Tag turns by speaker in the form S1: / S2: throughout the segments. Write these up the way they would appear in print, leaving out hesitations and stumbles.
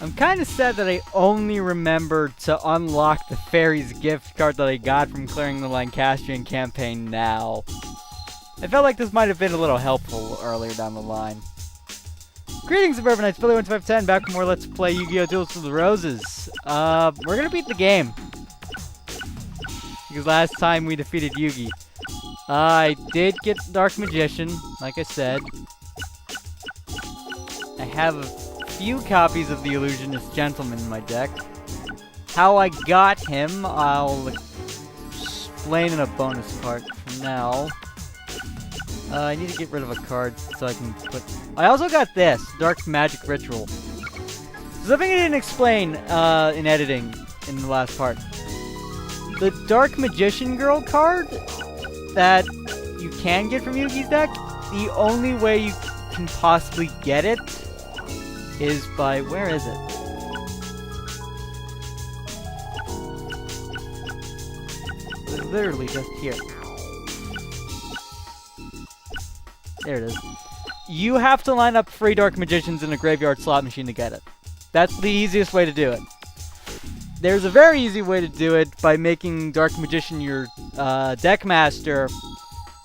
S1: I'm kind of sad that I only remembered to unlock the fairy's gift card that I got from clearing the Lancastrian campaign now. I felt like this might have been a little helpful earlier down the line. Greetings, Suburbanites. Billy1510 back for more Let's Play Yu-Gi-Oh! Duels of the Roses. We're gonna beat the game. Because last time we defeated Yugi. I did get Dark Magician, like I said. I have a few copies of the Illusionist Gentleman in my deck. How I got him, I'll explain in a bonus part. For now, I need to get rid of a card so I can put... I also got this, Dark Magic Ritual. Something I didn't explain in editing in the last part. The Dark Magician Girl card that you can get from Yugi's deck, the only way you can possibly get it is by... where is it? It's literally just here. There it is. You have to line up 3 Dark Magicians in a graveyard slot machine to get it. That's the easiest way to do it. There's a very easy way to do it by making Dark Magician your deck master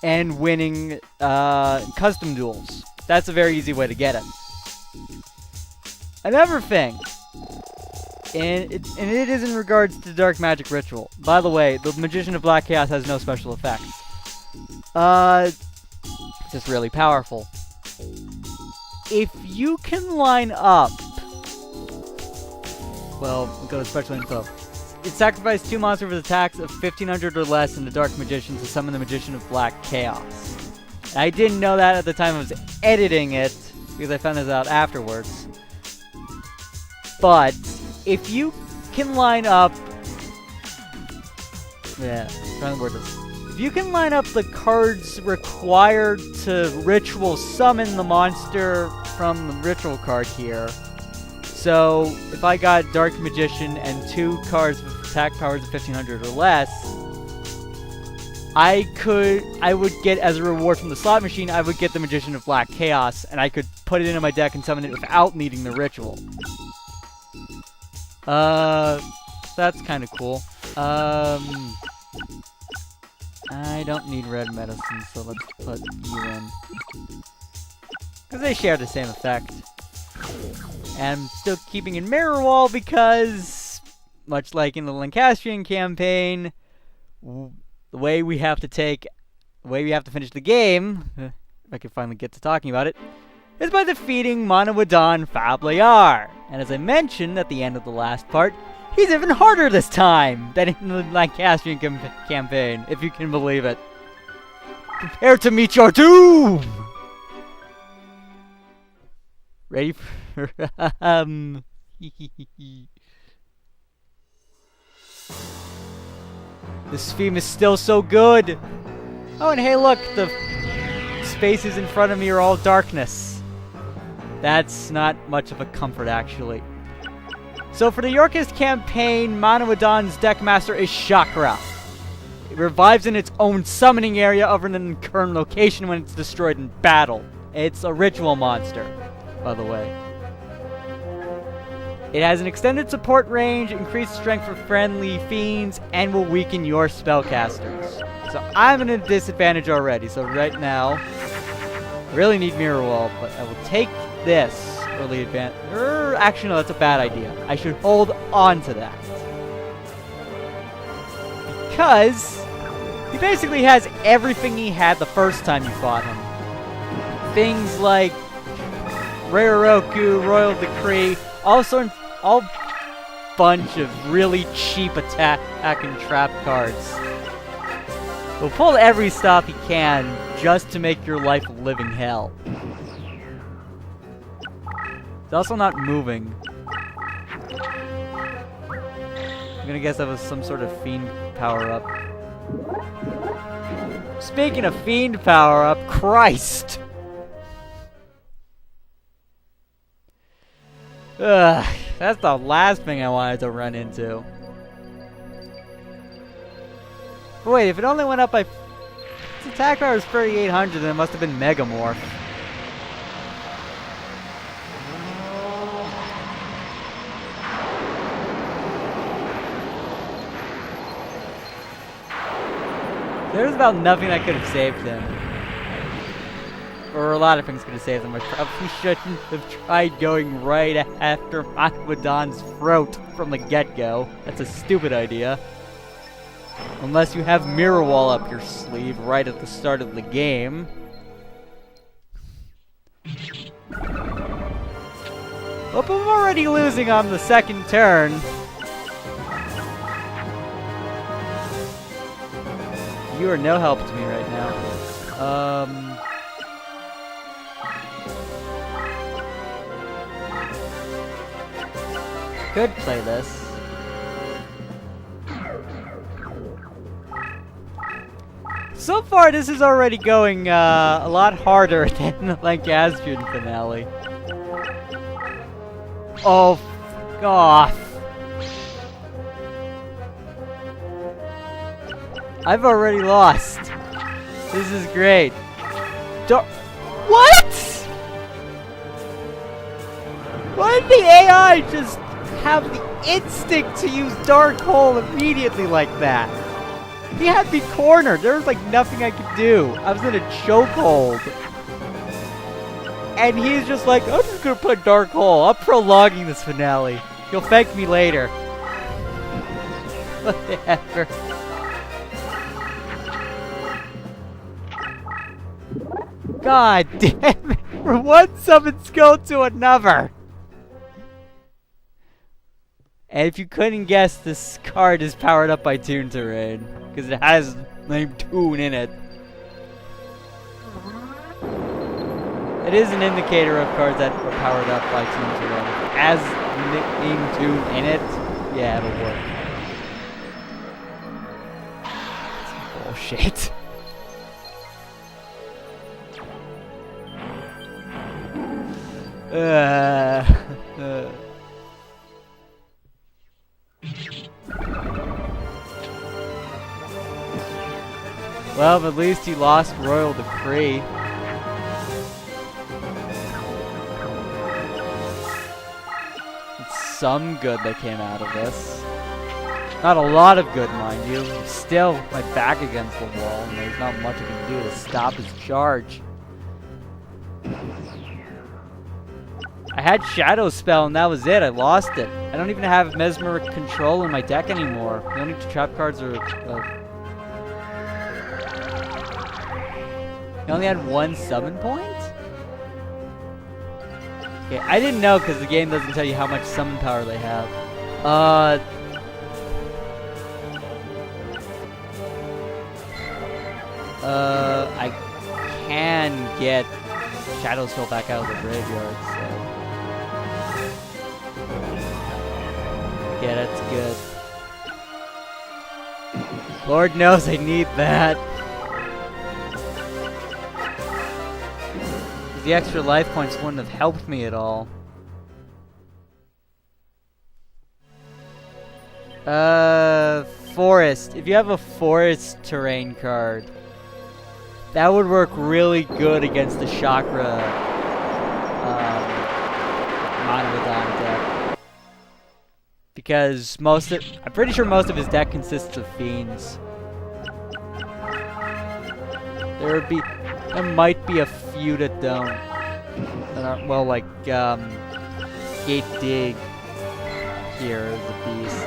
S1: and winning custom duels. That's a very easy way to get it. Another thing, and it is in regards to Dark Magic Ritual. By the way, the Magician of Black Chaos has no special effects. It's just really powerful. If you can line up... well, we'll go to special info. It sacrificed 2 monsters with attacks of 1500 or less in the Dark Magician to summon the Magician of Black Chaos. And I didn't know that at the time I was editing it, because I found this out afterwards. But, if you can line up... yeah, I'm trying to word this. If you can line up the cards required to ritual summon the monster from the ritual card here. So, if I got Dark Magician and 2 cards with attack powers of 1500 or less, I would get, as a reward from the slot machine, I would get the Magician of Black Chaos, and I could put it into my deck and summon it without needing the ritual. That's kind of cool. I don't need red medicine, so let's put you in. Because they share the same effect. And I'm still keeping in Mirror Wall because, much like in the Lancastrian campaign, the way we have to finish the game, if I can finally get to talking about it, is by defeating Manawadon Fablayar. And as I mentioned at the end of the last part, he's even harder this time than in the Lancastrian campaign, if you can believe it. Prepare to meet your doom! Ready for... This theme is still so good! Oh, and hey look, the spaces in front of me are all darkness. That's not much of a comfort, actually. So for the Yorkist campaign, Manawadon's deckmaster is Chakra. It revives in its own summoning area other than the current location when it's destroyed in battle. It's a ritual monster, by the way. It has an extended support range, increased strength for friendly fiends, and will weaken your spellcasters. So I'm at a disadvantage already, so right now, I really need Mirror Wall, but I will take this early advantage. Actually, no, that's a bad idea. I should hold on to that. Because he basically has everything he had the first time you fought him. Things like Rareroku, Royal Decree, all bunch of really cheap attack and trap cards. He'll pull every stuff he can just to make your life a living hell. It's also not moving. I'm gonna guess that was some sort of fiend power-up. Speaking of fiend power-up, Christ! Ugh, that's the last thing I wanted to run into. But wait, if it only went up by... its attack power is 3800, then it must have been Megamorph. There's about nothing that could have saved him. Or a lot of things could have saved him. I probably shouldn't have tried going right after Manawydon's throat from the get-go. That's a stupid idea. Unless you have Mirror Wall up your sleeve right at the start of the game. Oh, but I'm already losing on the second turn. You are no help to me right now. Could play this. So far, this is already going a lot harder than the Lancastrian finale. Oh, f off. I've already lost. This is great. What? Why did the AI just have the instinct to use Dark Hole immediately like that? He had me cornered. There was like nothing I could do. I was in a chokehold. And he's just like, I'm just gonna put Dark Hole. I'm prolonging this finale. You'll thank me later. Whatever. God damn it. From one summon skill to another. And if you couldn't guess, this card is powered up by Toon Terrain. Because it has the name Toon in it. It is an indicator of cards that are powered up by Toon Terrain. If it has the name Toon in it, yeah, it'll work. Bullshit. Well, at least he lost Royal Decree. It's some good that came out of this. Not a lot of good, mind you. Still, my back against the wall, and there's not much I can do to stop his charge. I had Shadow Spell, and that was it. I lost it. I don't even have Mesmeric Control in my deck anymore. The only two trap cards are... You only had one summon point? Okay, I didn't know because the game doesn't tell you how much summon power they have. I can get Shadow Spell back out of the graveyard, so... Yeah, that's good. Lord knows I need that. The extra life points wouldn't have helped me at all. Forest. If you have a forest terrain card, that would work really good against the Chakra Manawydon deck. Because I'm pretty sure most of his deck consists of fiends. There might be a few that don't. That aren't, well, like, Gate Dig here is a beast.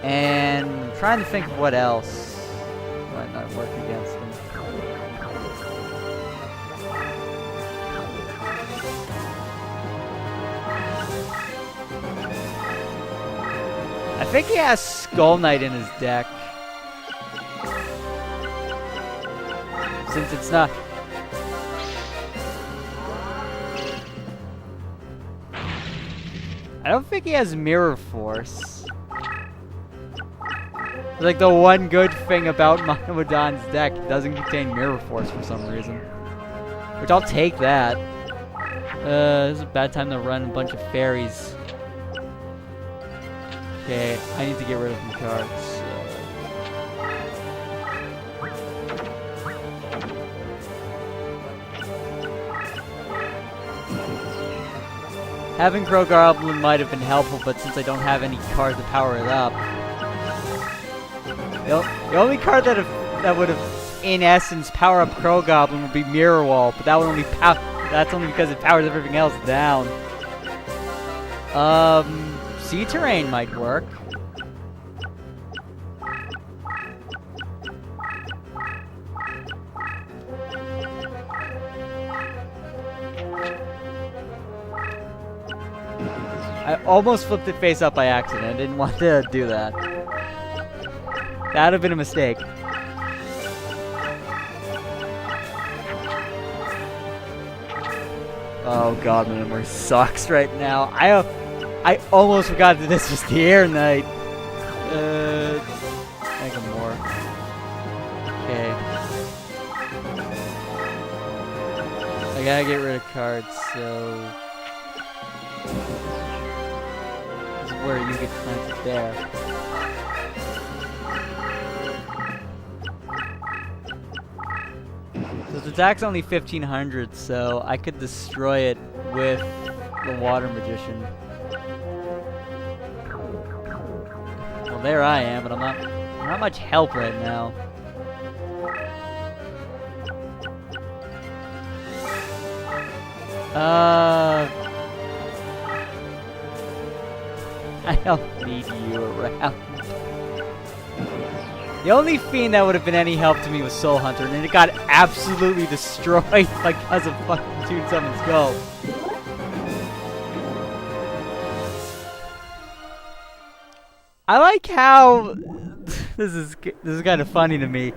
S1: And I'm trying to think of what else might not work against him. I think he has Skull Knight in his deck. Since it's not... I don't think he has Mirror Force. Like, the one good thing about Manawydon's deck, it doesn't contain Mirror Force for some reason. Which I'll take that. This is a bad time to run a bunch of fairies. Okay, I need to get rid of some cards. Having Crow Goblin might have been helpful, but since I don't have any cards to power it up... The only card that that would have, in essence, power up Crow Goblin would be Mirror Wall, but that would only that's only because it powers everything else down. Sea Terrain might work. I almost flipped it face up by accident. I didn't want to do that. That would have been a mistake. Oh god, my memory sucks right now. I almost forgot that this was the Air Knight. Make him more. Okay. I gotta get rid of cards, so... This is where you get planted there. So its attack's only 1500, so I could destroy it with the Water Magician. Well, there I am, but I'm not much help right now. I don't need you around. The only fiend that would have been any help to me was Soul Hunter, and it got absolutely destroyed because of fucking Toon Summon Skull. I like how this is kind of funny to me.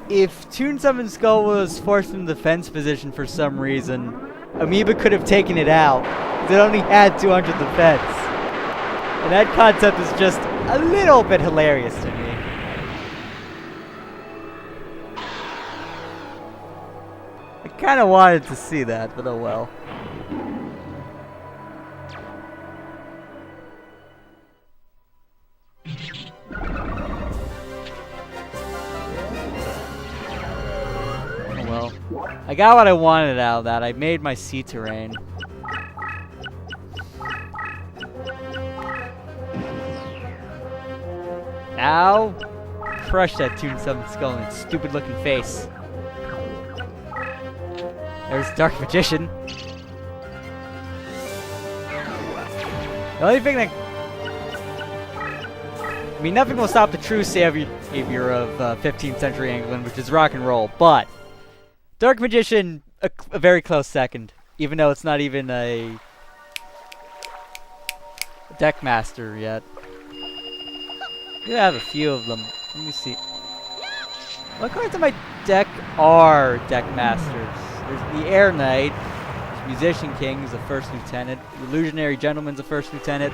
S1: If Toon Summon Skull was forced in defense position for some reason, Amoeba could have taken it out, because it only had 200 defense. And that concept is just a little bit hilarious to me. I kind of wanted to see that, but oh well. Oh well. I got what I wanted out of that. I made my Sea Terrain. Now, crush that Toon Summon Skull in its stupid looking face. There's Dark Magician. The only thing that... I mean, nothing will stop the true savior of 15th century England, which is rock and roll, but... Dark Magician, a very close second. Even though it's not even a... deck master yet. I do have a few of them. Let me see. What cards in my deck are deck masters? There's the Air Knight, there's Musician King is the first lieutenant, Illusionary Gentleman's the first lieutenant,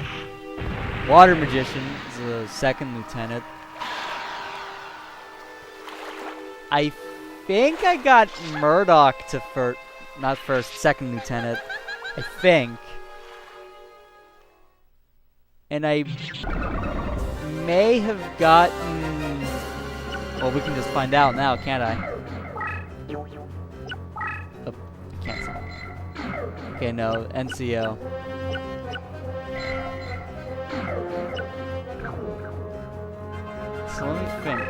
S1: Water Magician is the second lieutenant. I think I got Murdoch to second lieutenant. I think. And I may have gotten... Well, we can just find out now, can't I? Oh, can't see. Okay, no, NCO. So let me think.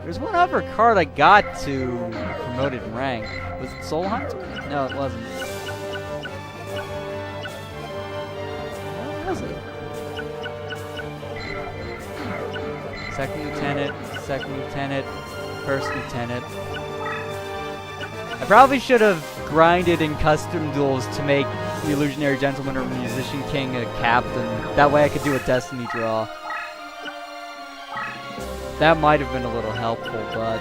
S1: There's one other card I got to promoted in rank. Was it Soul Hunter? No, it wasn't. What was it? Second lieutenant, first lieutenant. I probably should have grinded in custom duels to make the Illusionary Gentleman or Musician King a captain. That way I could do a Destiny draw. That might have been a little helpful, but...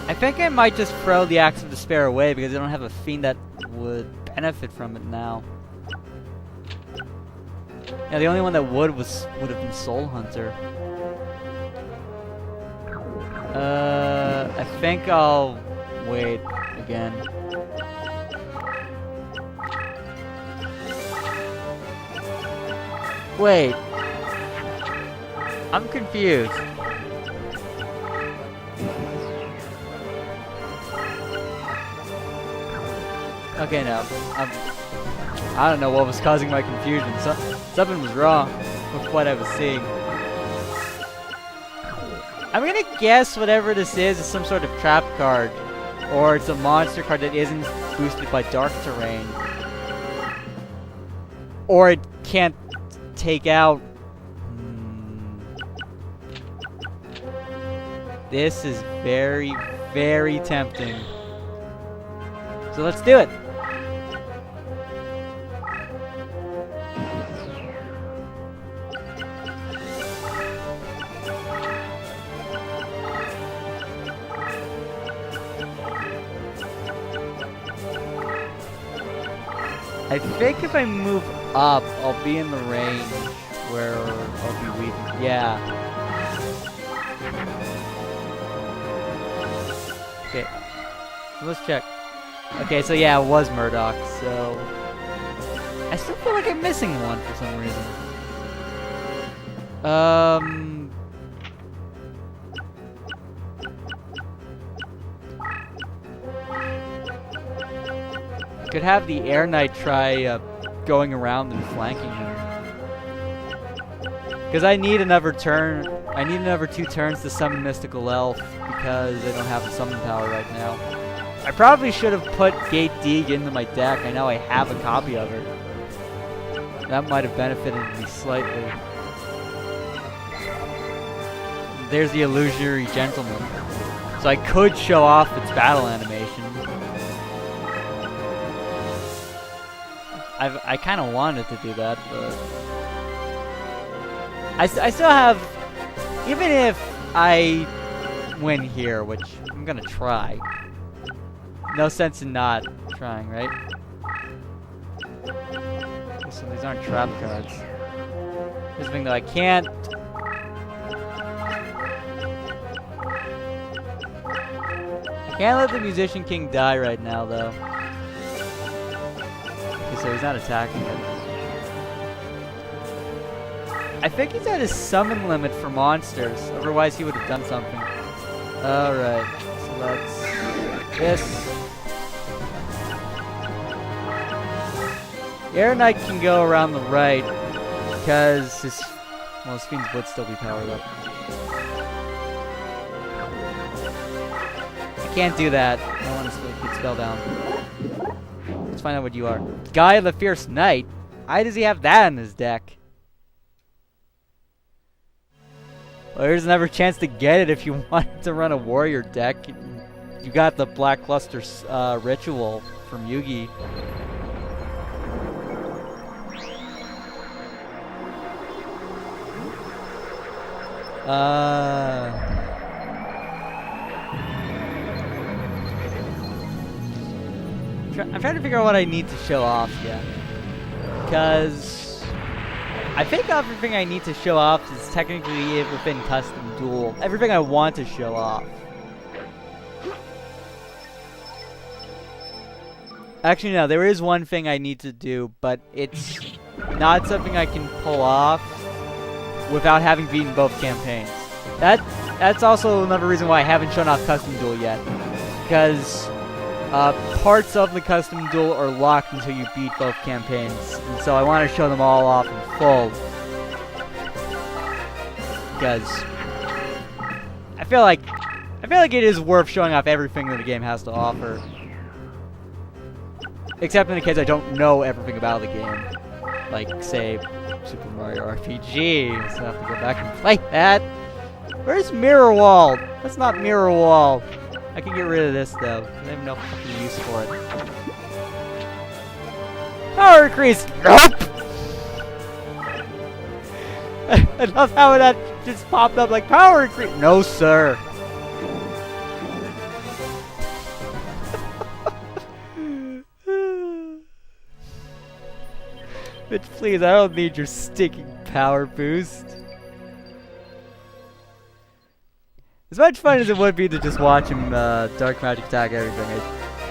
S1: I think I might just throw the Axe of Despair away because I don't have a fiend that would benefit from it now. Yeah, the only one that would have been Soul Hunter. I think I'll wait again. Wait. I'm confused. Okay, no. I don't know what was causing my confusion. Something was wrong with what I was seeing. guess whatever this is some sort of trap card. Or it's a monster card that isn't boosted by dark terrain. Or it can't take out... This is very, very tempting. So let's do it. I think if I move up, I'll be in the range where I'll be weak. Yeah. Okay. So let's check. Okay, so yeah, it was Murdoch, so... I still feel like I'm missing one for some reason. Could have the Air Knight try going around and flanking him. Because I need another turn. I need another 2 turns to summon Mystical Elf because I don't have the summon power right now. I probably should have put Gate Deeg into my deck. I know I have a copy of it. That might have benefited me slightly. There's the Illusionary Gentleman. So I could show off its battle animation. I kind of wanted to do that, but... I still have... Even if I win here, which I'm gonna try. No sense in not trying, right? So these aren't trap cards. Here's the thing though, I can't... I can't let the Musician King die right now, though. Okay, so he's not attacking it. I think he's at his summon limit for monsters, otherwise he would have done something. Alright, so let's... This. The Air Knight can go around the right, because his... Well, his Fiends would still be powered up. I can't do that. I want to get Spellbound. Let's find out what you are. Guy the Fierce Knight? Why does he have that in his deck? Well, here's another chance to get it if you want to run a warrior deck. You got the Black Cluster Ritual from Yugi. I'm trying to figure out what I need to show off yet. Because... I think everything I need to show off is technically within Custom Duel. Everything I want to show off. Actually, no, there is one thing I need to do, but it's not something I can pull off without having beaten both campaigns. That's also another reason why I haven't shown off Custom Duel yet. Because parts of the Custom Duel are locked until you beat both campaigns. And so I want to show them all off in full. Because I feel like it is worth showing off everything that the game has to offer. Except in the case I don't know everything about the game. Like, say, Super Mario RPG. So I have to go back and play that. Where's Mirror Wall? That's not Mirror Wall. I can get rid of this, though. I have no fucking use for it. Power increase! Nope! I love how that just popped up like, power increase! No, sir. Bitch, please, I don't need your stinking power boost. As much fun as it would be to just watch him dark magic attack everything, I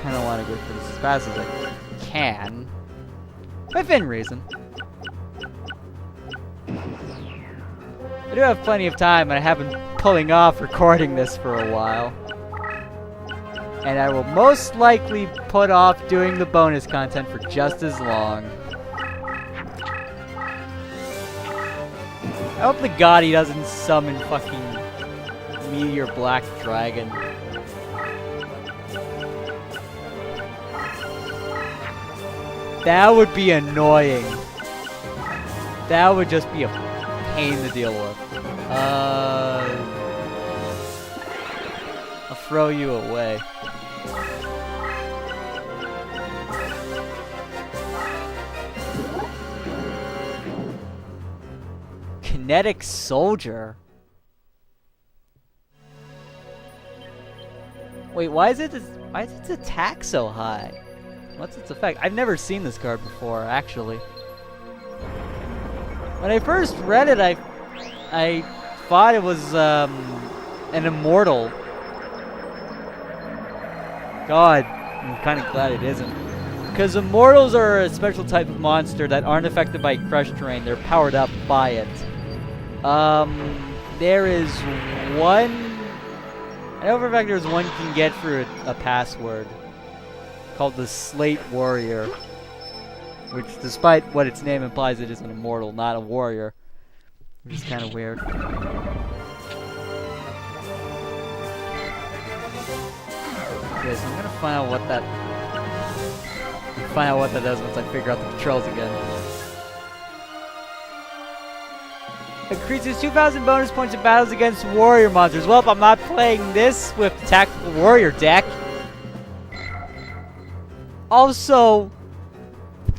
S1: kind of want to get through this as fast as I can. Within reason. I do have plenty of time, and I have been pulling off recording this for a while. And I will most likely put off doing the bonus content for just as long. I hope to God he doesn't summon fucking Meteor Black Dragon. That would be annoying. That would just be a pain to deal with. I'll throw you away. Kinetic Soldier. Wait, why is its attack so high? What's its effect? I've never seen this card before, actually. When I first read it, I thought it was an immortal. God, I'm kind of glad it isn't. Because immortals are a special type of monster that aren't affected by crush terrain. They're powered up by it. There is one... I know for a fact there's one you can get through a password called the Slate Warrior, which, despite what its name implies, it is an immortal, not a warrior, which is kind of weird. Okay, so I'm gonna find out what that does once I figure out the controls again. Increases 2,000 bonus points in battles against warrior monsters. Well, I'm not playing this with the Tactical Warrior deck. Also,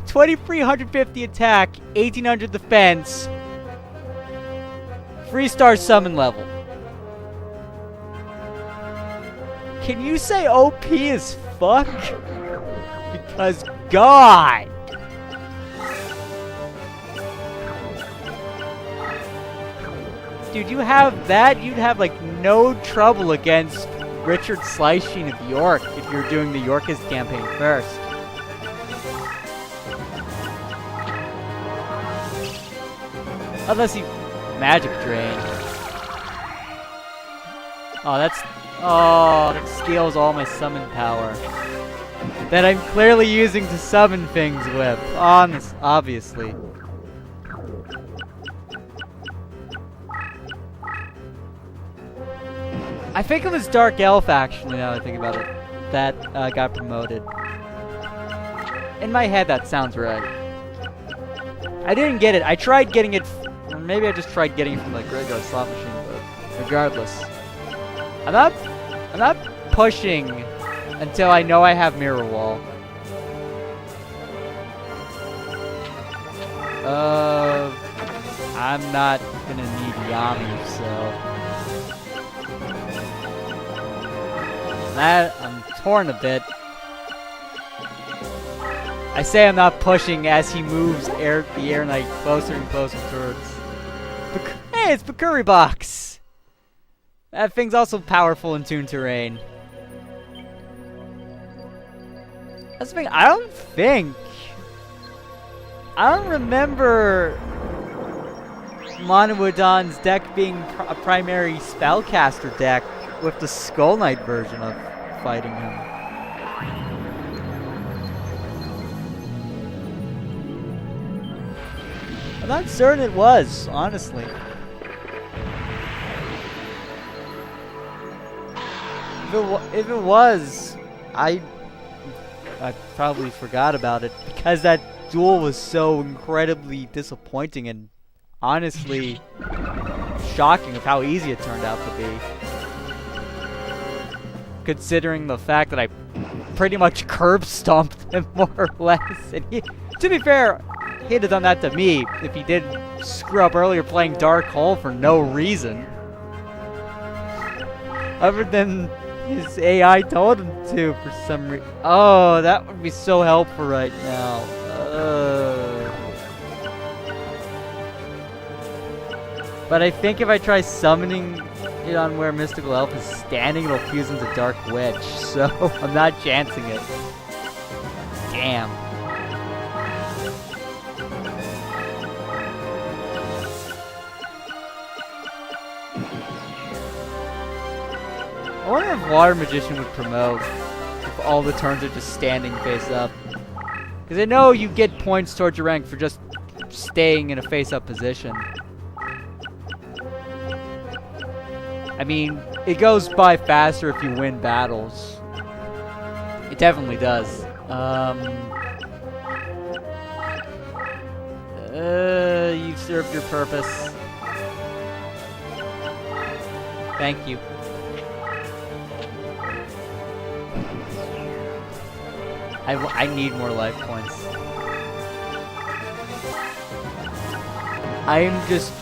S1: 2,350 attack, 1,800 defense, 3-star summon level. Can you say OP as fuck? Because God! Dude, you have that, you'd have like no trouble against Richard Slicing of York if you're doing the Yorkist campaign first. Unless you Magic Drain. Oh, that steals all my summon power that I'm clearly using to summon things with. Obviously. I think it was Dark Elf, actually, now that I think about it, that got promoted. In my head, that sounds right. I didn't get it. I tried getting it, or maybe I just tried getting it from the Graveyard Slot Machine, but regardless. I'm not pushing until I know I have Mirror Wall. I'm not gonna need Yami, so... I'm torn a bit. I say I'm not pushing as he moves the Air Knight closer and closer towards... Hey, it's Bakuri Box! That thing's also powerful in Toon Terrain. That's the thing, I don't remember Monowodan's deck being a primary spellcaster deck with the Skull Knight version of fighting him. I'm not certain it was, honestly. If it was, I probably forgot about it because that duel was so incredibly disappointing and honestly shocking of how easy it turned out to be. Considering the fact that I pretty much curb stomped him more or less. And to be fair, he'd have done that to me if he did screw up earlier playing Dark Hole for no reason. Other than his AI told him to for some reason. Oh, that would be so helpful right now. But I think if I try summoning it on where Mystical Elf is standing, it'll fuse into Dark Witch, so I'm not chancing it. Damn. I wonder if Water Magician would promote if all the turns are just standing face up. Because I know you get points towards your rank for just staying in a face up position. I mean, it goes by faster if you win battles. It definitely does. You've served your purpose. Thank you. I need more life points. I am just...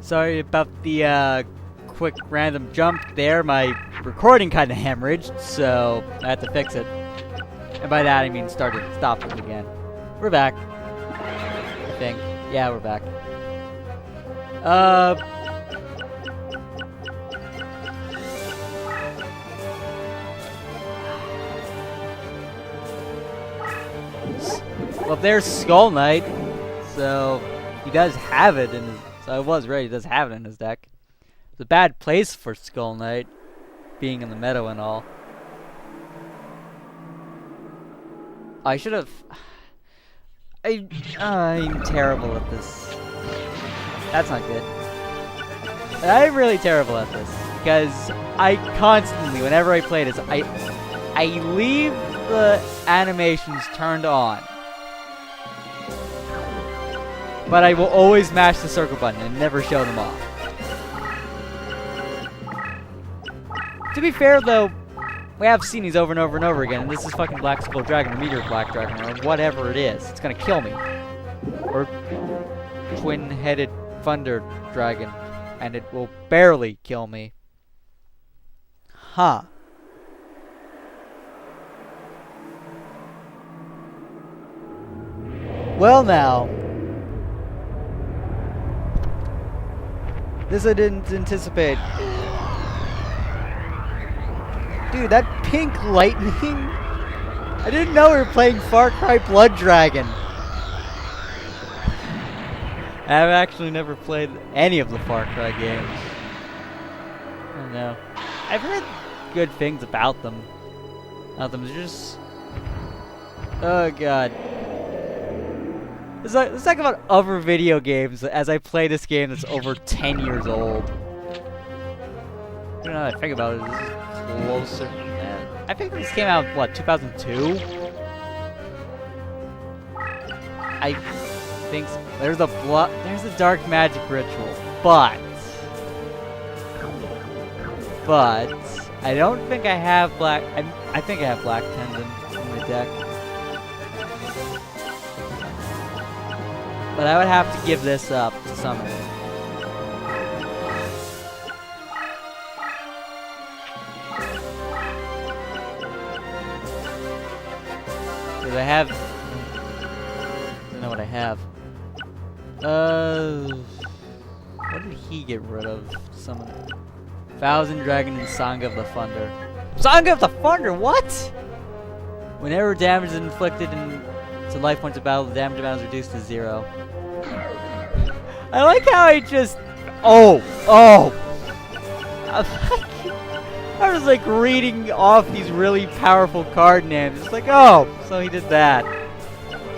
S1: Sorry about the quick random jump there. My recording kind of hemorrhaged, so I had to fix it. And by that I mean stop it again. We're back. I think. Yeah, we're back. Well, there's Skull Knight, so he does have it in his... So I was right, he does have it in his deck. It's a bad place for Skull Knight, being in the meadow and all. I should have... I'm terrible at this. That's not good. I'm really terrible at this, because I constantly, whenever I play this, I leave the animations turned on. But I will always mash the circle button and never show them off. To be fair, though, we have seen these over and over and over again, and this is fucking Black Skull Dragon, or Meteor Black Dragon, or whatever it is. It's gonna kill me. Or Twin-Headed Thunder Dragon, and it will barely kill me. Huh. Well now. This I didn't anticipate. Dude, that pink lightning! I didn't know we were playing Far Cry Blood Dragon. I've actually never played any of the Far Cry games. I don't know. I've heard good things about them. They're just... Oh god. Let's talk about other video games as I play this game that's over 10 years old. I don't know how I think about it. This is closer. I think this came out, what, 2002? I think so. There's a dark magic ritual, but I don't think I have black. I think I have Black Tendon in my deck. But I would have to give this up to summon it. Because I have... I don't know what I have. What did he get rid of? Summon it. Thousand Dragon and Song of the Thunder. Song of the Thunder? What? Whenever damage is inflicted to life points of battle, the damage amount is reduced to 0. I like how I just... Oh! I was like reading off these really powerful card names. It's like, oh, so he did that.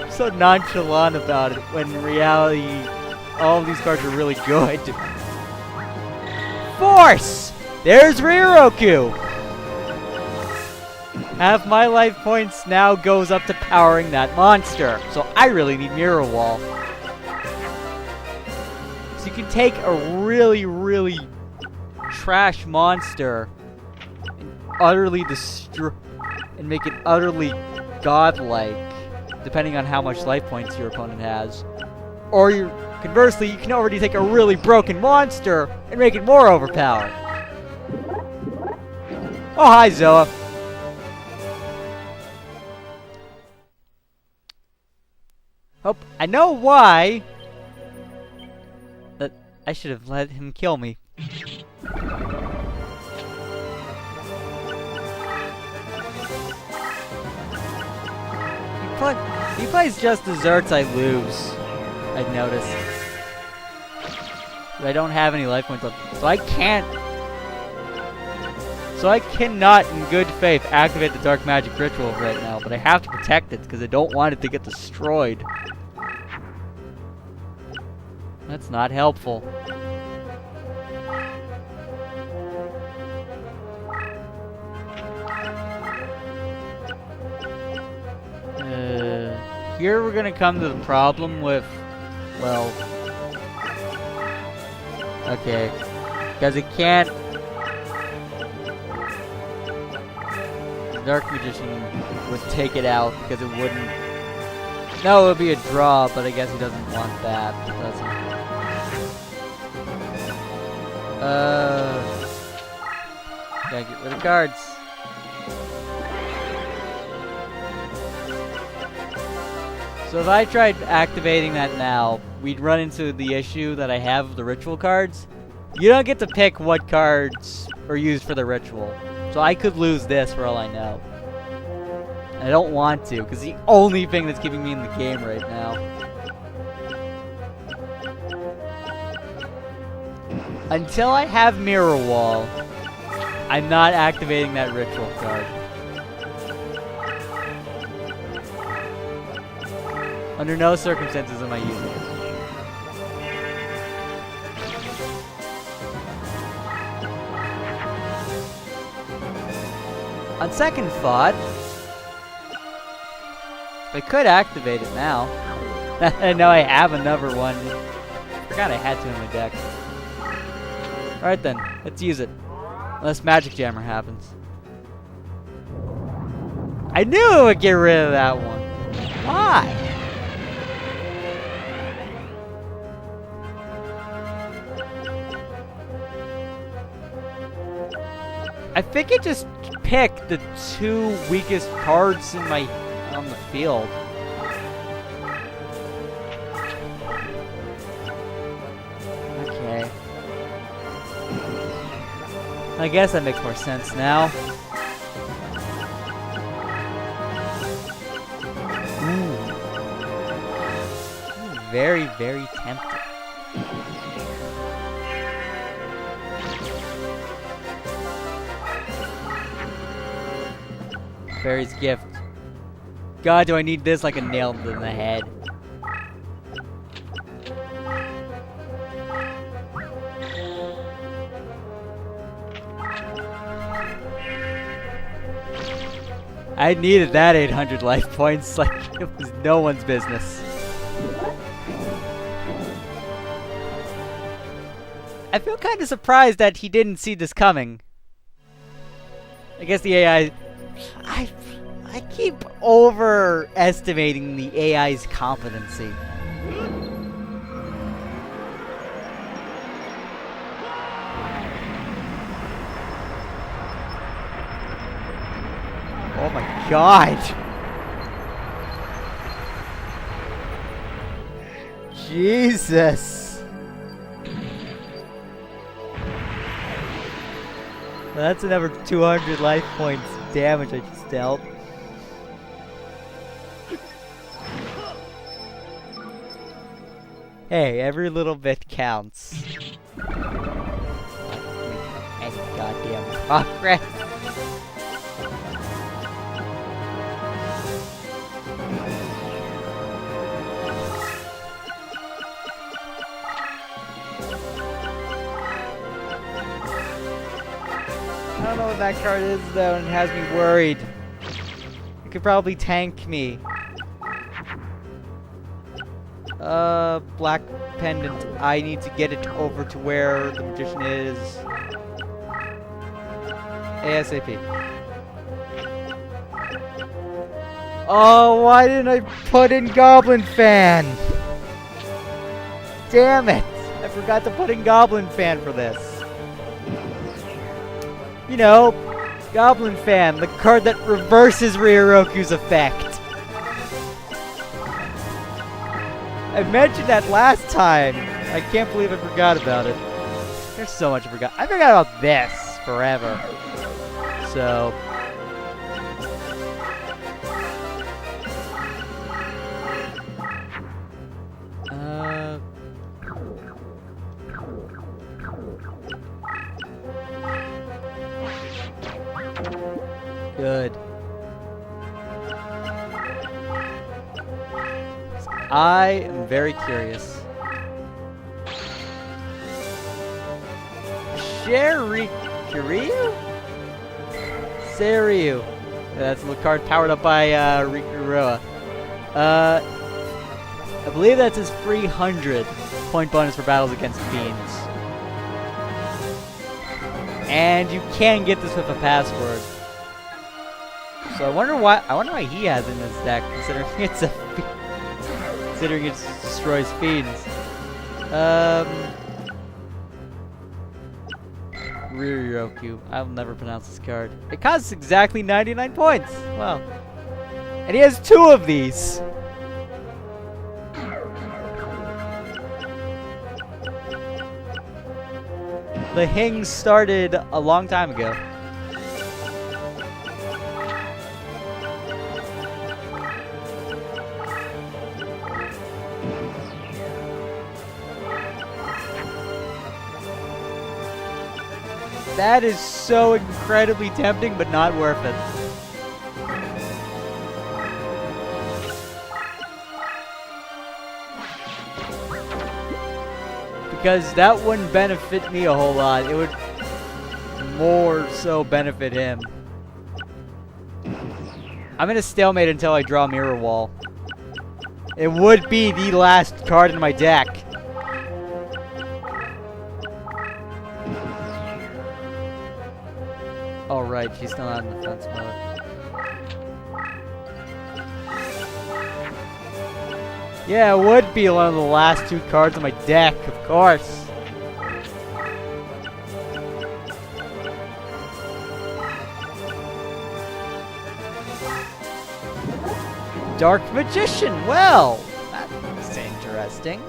S1: I'm so nonchalant about it, when in reality, all of these cards are really good. Force! There's Ryoku! Half my life points now goes up to powering that monster. So I really need Mirror Wall. So you can take a really, really trash monster and utterly destroy and make it utterly godlike, depending on how much life points your opponent has. Or conversely, you can already take a really broken monster and make it more overpowered. Oh, hi, Zoa. Hope I know why. That I should have let him kill me. He plays just desserts I lose. I've noticed. But I don't have any life points left, so I can't So I cannot, in good faith, activate the dark magic ritual right now, but I have to protect it because I don't want it to get destroyed. That's not helpful. Here we're gonna come to the problem with, well, okay, because it can't. The Dark Magician would take it out because it wouldn't. No, it would be a draw, but I guess he doesn't want that, does he? Gotta get rid of cards. So if I tried activating that now, we'd run into the issue that I have of the ritual cards. You don't get to pick what cards are used for the ritual. So I could lose this for all I know. And I don't want to, because the only thing that's keeping me in the game right now. Until I have Mirror Wall, I'm not activating that ritual card. Under no circumstances am I using it. On second thought, I could activate it now. I know I have another one. I forgot I had two in my deck. Alright then, let's use it. Unless Magic Jammer happens. I knew it would get rid of that one. Why? I think it just picked the two weakest cards in my on the field. Okay. I guess that makes more sense now. Ooh. Very, very tempting. Fairy's Gift. God, do I need this like a nail in the head. I needed that 800 life points like it was no one's business. I feel kind of surprised that he didn't see this coming. I guess the AI... I keep overestimating the AI's competency. Oh my god! Jesus! That's another 200 life points damage I just dealt. Hey, every little bit counts. Any goddamn progress. I don't know what that card is though, and it has me worried. It could probably tank me. Black pendant. I need to get it over to where the magician is. ASAP. Oh, why didn't I put in Goblin Fan? Damn it! I forgot to put in Goblin Fan for this. You know, Goblin Fan, the card that reverses Ryoku's effect. I mentioned that last time. I can't believe I forgot about it. There's so much I forgot. I forgot about this forever. So... I am very curious. Kiryu? Seiryu. Yeah, that's the card powered up by Rikuroa. I believe that's his free 100 point bonus for battles against fiends. And you can get this with a password. So I wonder why he has it in his deck, considering it destroys fiends. Ryuryoku. I'll never pronounce this card. It costs exactly 99 points. Wow. And he has 2 of these. The Hing started a long time ago. That is so incredibly tempting, but not worth it. Because that wouldn't benefit me a whole lot. It would more so benefit him. I'm in a stalemate until I draw Mirror Wall. It would be the last card in my deck. Oh right, she's still not in defense mode. Yeah, it would be one of the last 2 cards in my deck, of course. Dark Magician, well, that's interesting.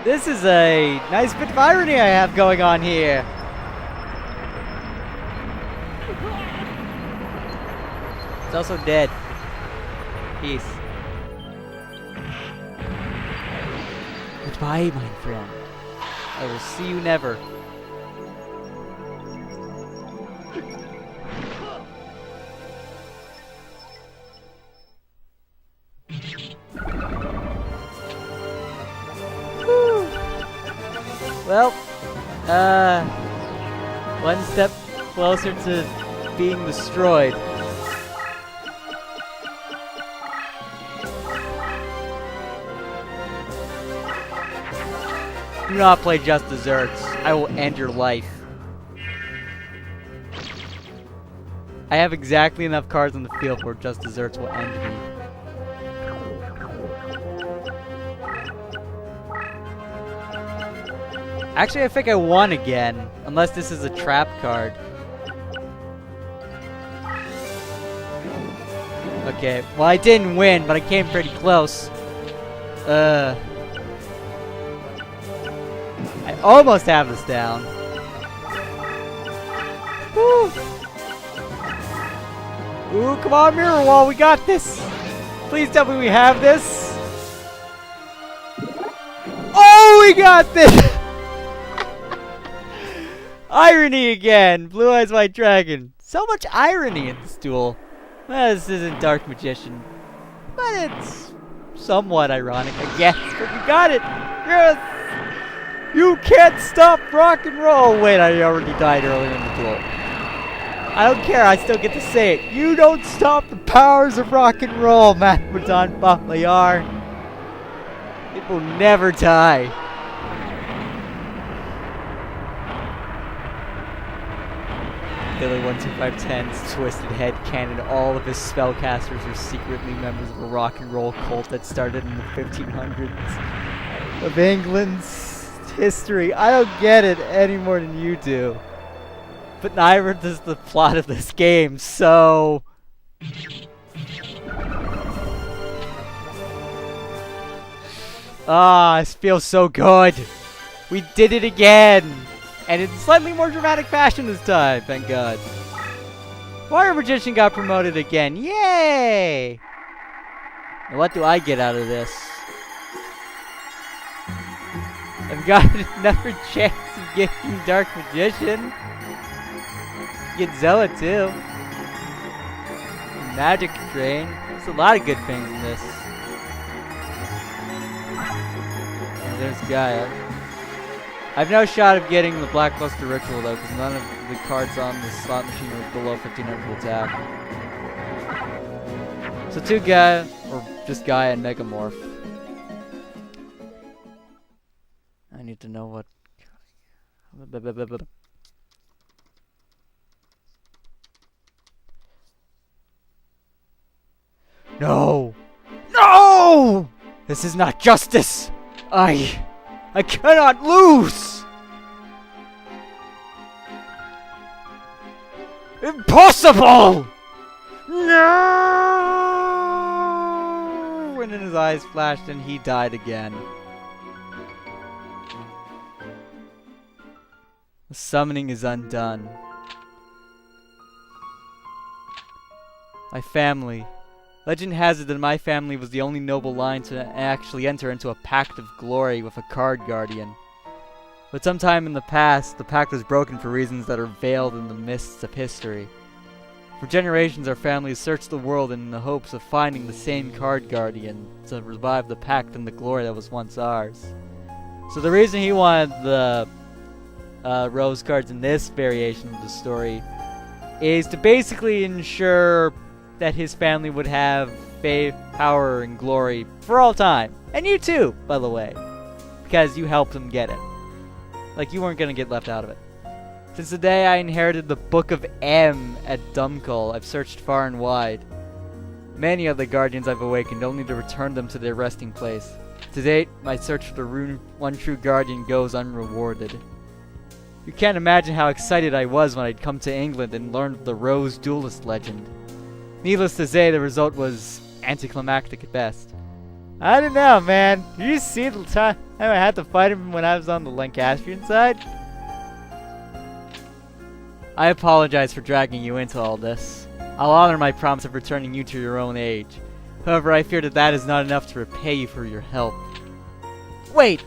S1: This is a nice bit of irony I have going on here. It's also dead. Peace. Goodbye, my friend. I will see you never. Well, one step closer to being destroyed. Do not play Just Desserts. I will end your life. I have exactly enough cards on the field where Just Desserts will end me. Actually, I think I won again, unless this is a trap card. Okay, well I didn't win, but I came pretty close. I almost have this down. Woo! Ooh, come on, Mirror Wall, we got this! Please tell me we have this! Oh, we got this! Irony again! Blue Eyes White Dragon. So much irony in this duel. Well, this isn't Dark Magician, but it's somewhat ironic, I guess. But we got it! Yes! You can't stop rock and roll! Wait, I already died earlier in the duel. I don't care, I still get to say it. You don't stop the powers of rock and roll, Matmadon Balayar. It will never die. Billy 12510's Twisted Head Cannon. All of his spellcasters are secretly members of a rock and roll cult that started in the 1500s of England's history. I don't get it any more than you do. But neither does the plot of this game, so... Ah, this feels so good. We did it again. And in slightly more dramatic fashion this time, thank God. Water Magician got promoted again. Yay! Now what do I get out of this? I've got another chance of getting Dark Magician. Get Zoa too. Magic Drain. There's a lot of good things in this. Oh, there's Gaia. I've no shot of getting the Blackluster Ritual though, because none of the cards on the slot machine are below 1500 attack. So 2 Gaia, or just Gaia and Megamorph. I need to know what... No! No! This is not justice! I cannot lose! Impossible! No! And then his eyes flashed and he died again. The summoning is undone. My family. Legend has it that my family was the only noble line to actually enter into a pact of glory with a card guardian. But sometime in the past, the pact was broken for reasons that are veiled in the mists of history. For generations, our family has searched the world in the hopes of finding the same card guardian to revive the pact and the glory that was once ours. So the reason he wanted the rose cards in this variation of the story is to basically ensure that his family would have faith, power, and glory for all time. And you too, by the way. Because you helped him get it. Like, you weren't going to get left out of it. Since the day I inherited the Book of M at Dumkull, I've searched far and wide. Many of the guardians I've awakened, only to return them to their resting place. To date, my search for the one true guardian goes unrewarded. You can't imagine how excited I was when I'd come to England and learned the Rose Duelist legend. Needless to say, the result was anticlimactic at best. I don't know, man. Did you see the time I had to fight him when I was on the Lancastrian side? I apologize for dragging you into all this. I'll honor my promise of returning you to your own age. However, I fear that is not enough to repay you for your help. Wait!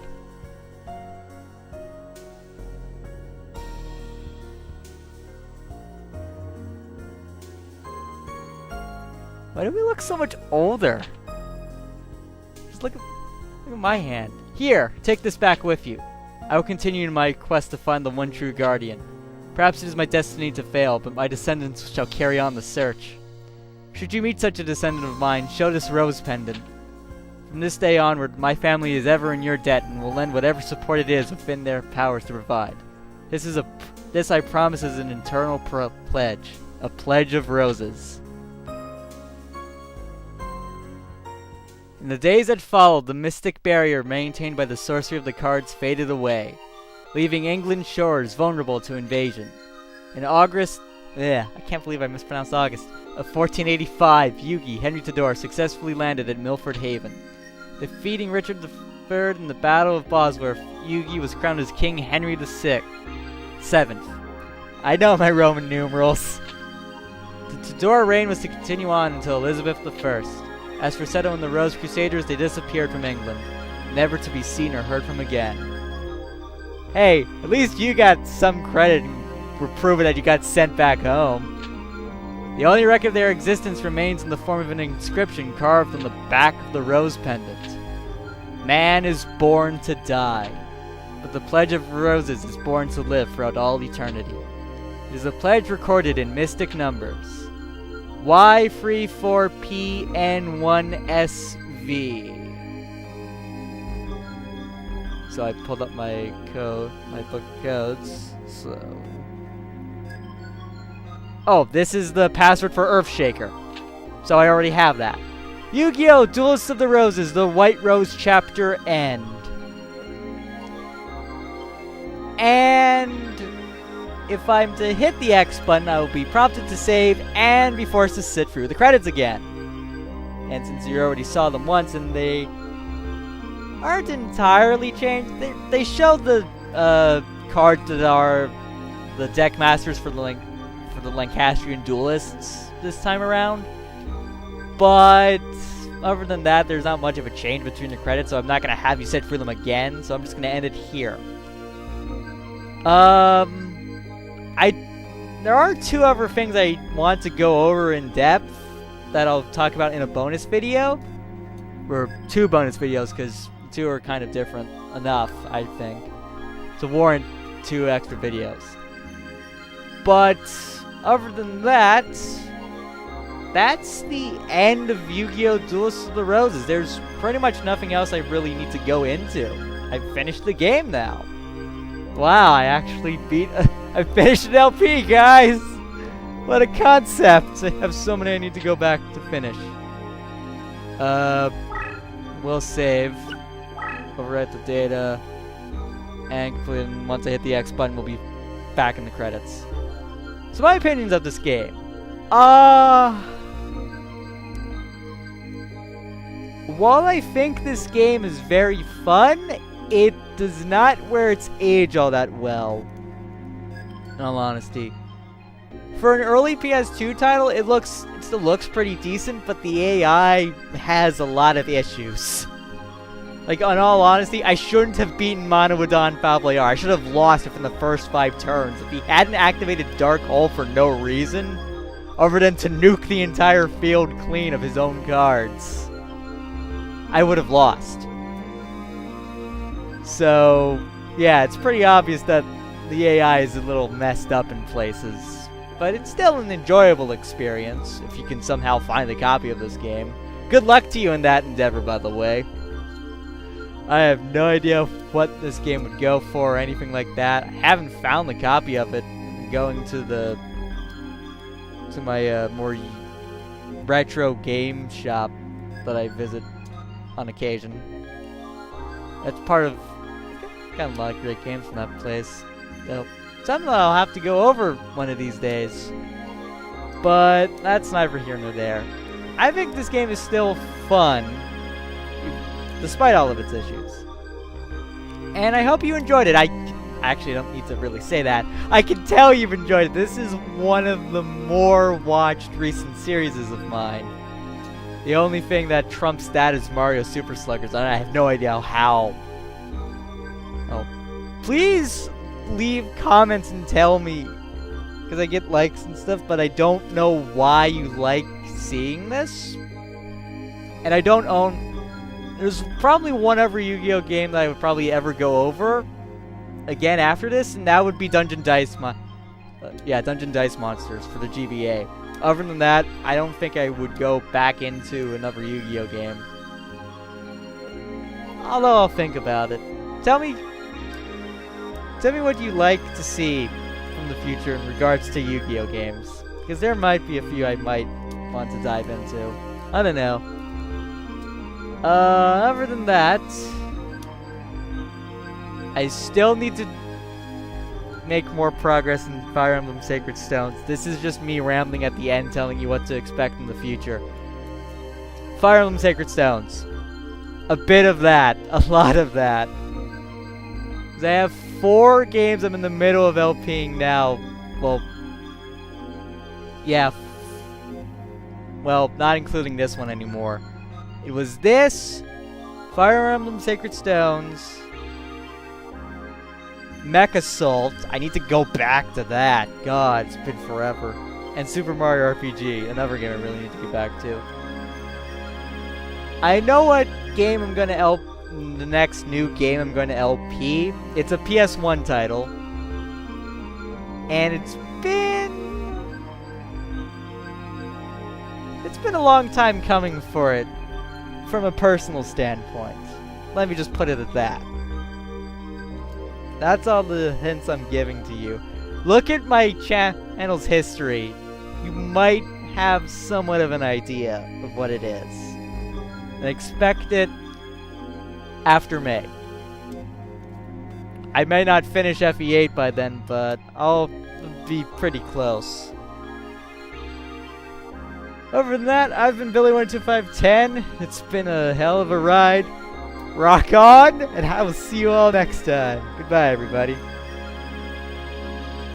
S1: Why do we look so much older? Just look at my hand. Here, take this back with you. I will continue in my quest to find the one true guardian. Perhaps it is my destiny to fail, but my descendants shall carry on the search. Should you meet such a descendant of mine, show this rose pendant. From this day onward, my family is ever in your debt and will lend whatever support it is within their powers to provide. This I promise is an eternal pledge. A pledge of roses. In the days that followed, the mystic barrier maintained by the sorcery of the cards faded away, leaving England's shores vulnerable to invasion. In August, I can't believe I mispronounced August, of 1485, Yugi, Henry Tudor, successfully landed at Milford Haven. Defeating Richard III in the Battle of Bosworth, Yugi was crowned as King Henry VI. 7th. I know my Roman numerals. The Tudor reign was to continue on until Elizabeth I. As for Seto and the Rose Crusaders, they disappeared from England, never to be seen or heard from again. Hey, at least you got some credit and were proving that you got sent back home. The only record of their existence remains in the form of an inscription carved on the back of the rose pendant. Man is born to die, but the pledge of roses is born to live throughout all eternity. It is a pledge recorded in mystic numbers. Y34PN1SV. So I pulled up my book of codes. So, oh, this is the password for Earthshaker. So I already have that. Yu-Gi-Oh! Duelists of the Roses, the White Rose Chapter End. And if I'm to hit the X button, I will be prompted to save and be forced to sit through the credits again. And since you already saw them once and they aren't entirely changed, they show the cards that are the deck masters for the Lancastrian Duelists this time around. But other than that, there's not much of a change between the credits, so I'm not going to have you sit through them again, so I'm just going to end it here. There are 2 other things I want to go over in depth that I'll talk about in a bonus video. Or 2 bonus videos, because 2 are kind of different enough, I think, to warrant 2 extra videos. But other than that, that's the end of Yu-Gi-Oh! Duelists of the Roses. There's pretty much nothing else I really need to go into. I finished the game now. Wow, I actually I finished an LP, guys! What a concept! I have so many I need to go back to finish. We'll save. Overwrite the data. And once I hit the X button, we'll be back in the credits. So my opinions of this game. While I think this game is very fun, it does not wear its age all that well. In all honesty. For an early PS2 title, it still looks pretty decent, but the AI has a lot of issues. Like, in all honesty, I shouldn't have beaten Manawadon Fablayar. I should have lost it from the first 5 turns. If he hadn't activated Dark Hole for no reason, other than to nuke the entire field clean of his own cards, I would have lost. So, yeah, it's pretty obvious that the AI is a little messed up in places. But it's still an enjoyable experience, if you can somehow find a copy of this game. Good luck to you in that endeavor, by the way. I have no idea what this game would go for or anything like that. I haven't found the copy of it. I'm going to my more retro game shop that I visit on occasion. That's part of... got a lot of great games from that place. So, something I'll have to go over one of these days. But that's neither here nor there. I think this game is still fun, despite all of its issues. And I hope you enjoyed it. I actually don't need to really say that. I can tell you've enjoyed it. This is one of the more watched recent series of mine. The only thing that trumps that is Mario Super Sluggers, and I have no idea how. Oh, please leave comments and tell me, because I get likes and stuff, but I don't know why you like seeing this. And I don't own... There's probably one other Yu-Gi-Oh! Game that I would probably ever go over again after this, and that would be Dungeon Dice Monsters for the GBA. Other than that, I don't think I would go back into another Yu-Gi-Oh! Game. Although I'll think about it. Tell me what you like to see from the future in regards to Yu-Gi-Oh! Games. Because there might be a few I might want to dive into. I don't know. Other than that, I still need to make more progress in Fire Emblem Sacred Stones. This is just me rambling at the end, telling you what to expect in the future. Fire Emblem Sacred Stones. A bit of that. A lot of that. 'Cause I have 4 games I'm in the middle of LPing now. Well, yeah. Well, not including this one anymore. It was this, Fire Emblem Sacred Stones, Mech Assault. I need to go back to that. God, it's been forever. And Super Mario RPG, another game I really need to get back to. I know what game I'm going to the next new game I'm going to LP. It's a PS1 title. And it's been a long time coming for it. From a personal standpoint. Let me just put it at that. That's all the hints I'm giving to you. Look at my channel's history. You might have somewhat of an idea of what it is. And expect it after May. I may not finish FE8 by then, but I'll be pretty close. Other than that, I've been Billy12510. It's been a hell of a ride. Rock on, and I will see you all next time. Goodbye, everybody.